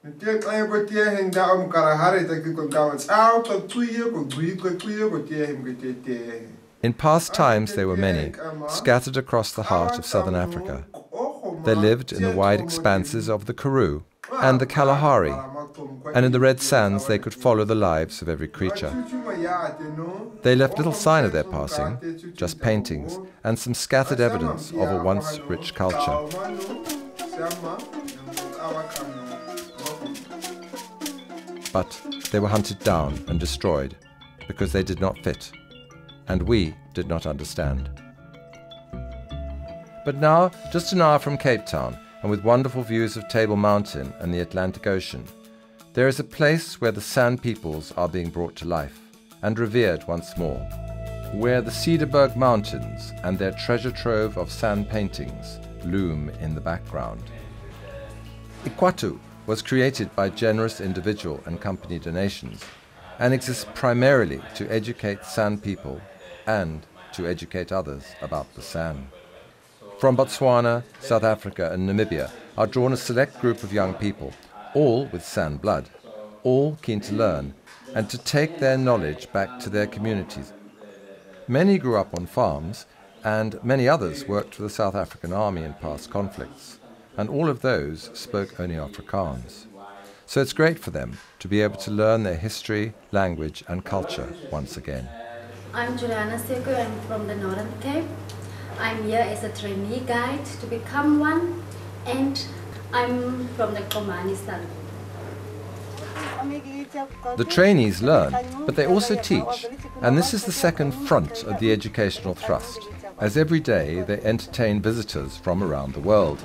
In past times there were many, scattered across the heart of southern Africa. They lived in the wide expanses of the Karoo and the Kalahari, and in the red sands they could follow the lives of every creature. They left little sign of their passing, just paintings and some scattered evidence of a once rich culture. But they were hunted down and destroyed because they did not fit, and we did not understand. But now, just an hour from Cape Town, and with wonderful views of Table Mountain and the Atlantic Ocean, there is a place where the San peoples are being brought to life and revered once more, where the Cederberg Mountains and their treasure trove of San paintings loom in the background. Ikwatu was created by generous individual and company donations and exists primarily to educate San people and to educate others about the San. From Botswana, South Africa and Namibia are drawn a select group of young people, all with San blood, all keen to learn and to take their knowledge back to their communities. Many grew up on farms and many others worked for the South African Army in past conflicts, and all of those spoke only Afrikaans. So it's great for them to be able to learn their history, language and culture once again. I'm Juliana Seku, I'm from the Northern Cape. I'm here as a trainee guide to become one, and I'm from the Khomani side. The trainees learn, but they also teach, and this is the second front of the educational thrust, as every day they entertain visitors from around the world.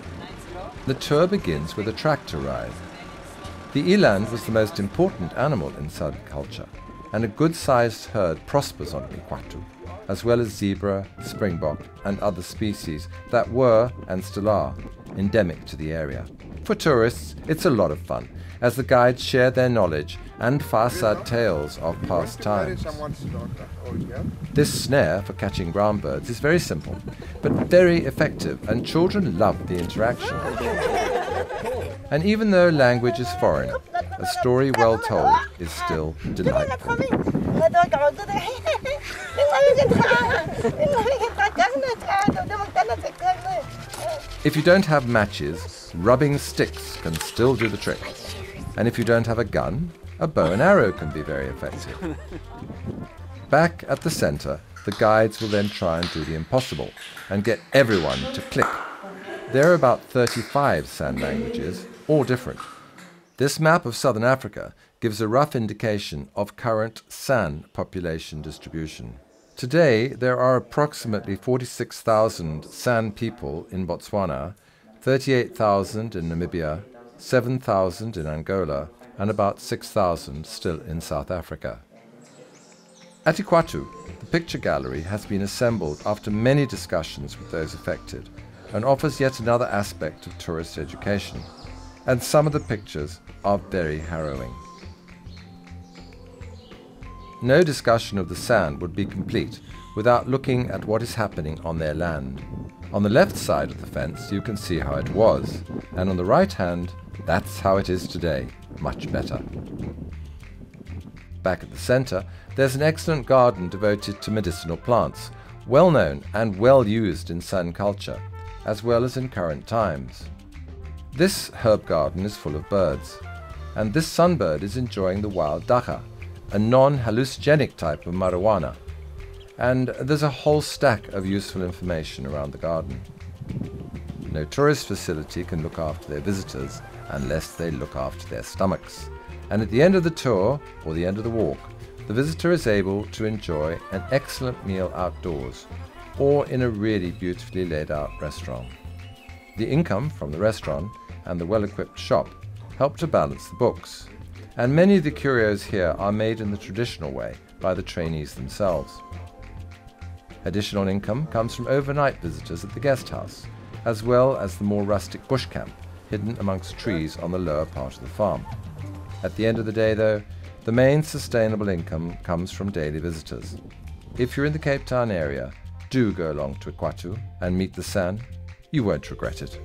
The tour begins with a tractor ride. The eland was the most important animal in Southern culture, and a good-sized herd prospers on Ikwatu, as well as zebra, springbok and other species that were, and still are, endemic to the area. For tourists, it's a lot of fun, as the guides share their knowledge and far-sad tales of past times. This snare for catching brown birds is very simple, but very effective, and children love the interaction. And even though language is foreign, a story well told is still delightful. If you don't have matches, rubbing sticks can still do the trick. And if you don't have a gun, a bow and arrow can be very effective. Back at the center, the guides will then try and do the impossible and get everyone to click. There are about 35 San languages, all different. This map of Southern Africa gives a rough indication of current San population distribution. Today, there are approximately 46,000 San people in Botswana, 38,000 in Namibia, 7,000 in Angola, and about 6,000 still in South Africa. At Ikwatu, the picture gallery has been assembled after many discussions with those affected and offers yet another aspect of tourist education. And some of the pictures are very harrowing. No discussion of the San would be complete without looking at what is happening on their land. On the left side of the fence you can see how it was, and on the right hand, that's how it is today, much better. Back at the center, there's an excellent garden devoted to medicinal plants, well known and well used in San culture, as well as in current times. This herb garden is full of birds, and this sunbird is enjoying the wild dagga, a non-hallucinogenic type of marijuana, and there's a whole stack of useful information around the garden. No tourist facility can look after their visitors unless they look after their stomachs, and at the end of the tour, or the end of the walk, the visitor is able to enjoy an excellent meal outdoors, or in a really beautifully laid out restaurant. The income from the restaurant and the well-equipped shop help to balance the books, and many of the curios here are made in the traditional way by the trainees themselves. Additional income comes from overnight visitors at the guest house, as well as the more rustic bush camp hidden amongst trees on the lower part of the farm. At the end of the day, though, the main sustainable income comes from daily visitors. If you're in the Cape Town area, do go along to Ikwatu and meet the San. You won't regret it.